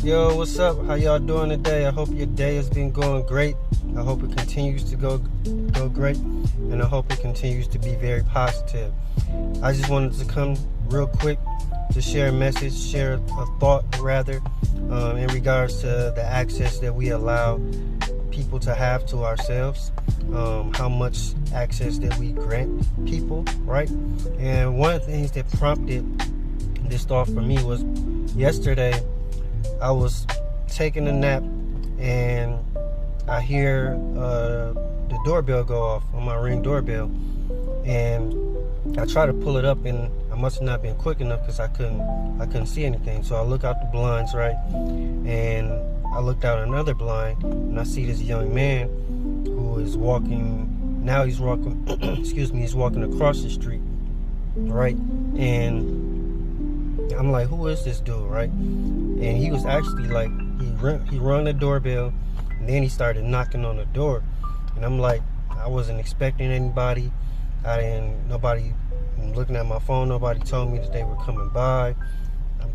Yo, what's up? How y'all doing today? I hope your day has been going great. I hope it continues to go great, and I hope it continues to be very positive. I just wanted to come real quick to share a message, share a thought rather, in regards to the access that we allow people to have to ourselves, how much access that we grant people, right? And one of the things that prompted this thought for me was yesterday I was taking a nap and I hear the doorbell go off on my Ring doorbell, and I try to pull it up, and I must have not been quick enough because I couldn't see anything. So I look out the blinds, right, and I looked out another blind and I see this young man who is walking. Now he's walking excuse me, he's walking across the street, right? And I'm like, who is this dude, right? And he was actually like, he rung the doorbell, and then he started knocking on the door. And I'm like, I wasn't expecting anybody. Nobody looking at my phone, nobody told me that they were coming by.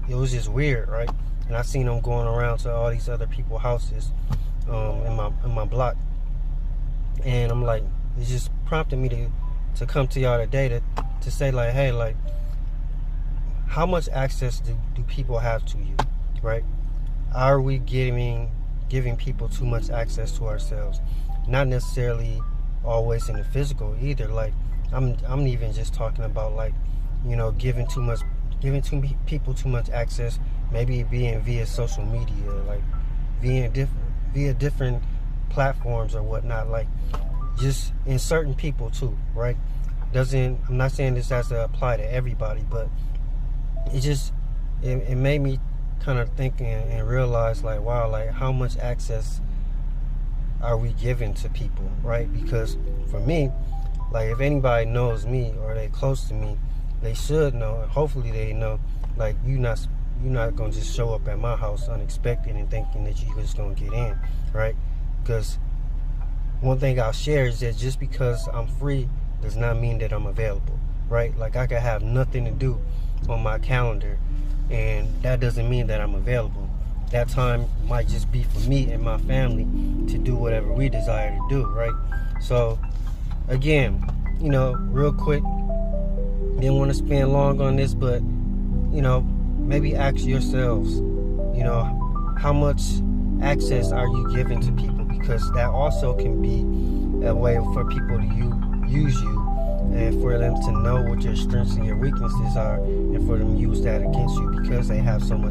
It was just weird, right? And I seen him going around to all these other people's houses in my block. And I'm like, it just prompted me to come to y'all today to say, like, hey, like, how much access do people have to you, right? Are we giving people too much access to ourselves? Not necessarily always in the physical either. Like, I'm even just talking about, like, you know, giving people too much access, maybe being via social media, like via different platforms or whatnot, like just in certain people too, right? I'm not saying this has to apply to everybody, but it made me kind of think and realize, like, wow, like, how much access are we giving to people, right? Because for me, like, if anybody knows me or they close to me, they should know, and hopefully they know, like, you're not gonna just show up at my house unexpected and thinking that you're just gonna get in, right? Because one thing I'll share is that just because I'm free does not mean that I'm available, right? Like, I could have nothing to do on my calendar, and that doesn't mean that I'm available. That time might just be for me and my family to do whatever we desire to do, right? So again, you know, real quick, didn't want to spend long on this, but, you know, maybe ask yourselves, you know, how much access are you giving to people? Because that also can be a way for people to use you, and for them to know what your strengths and your weaknesses are, and for them to use that against you because they have so much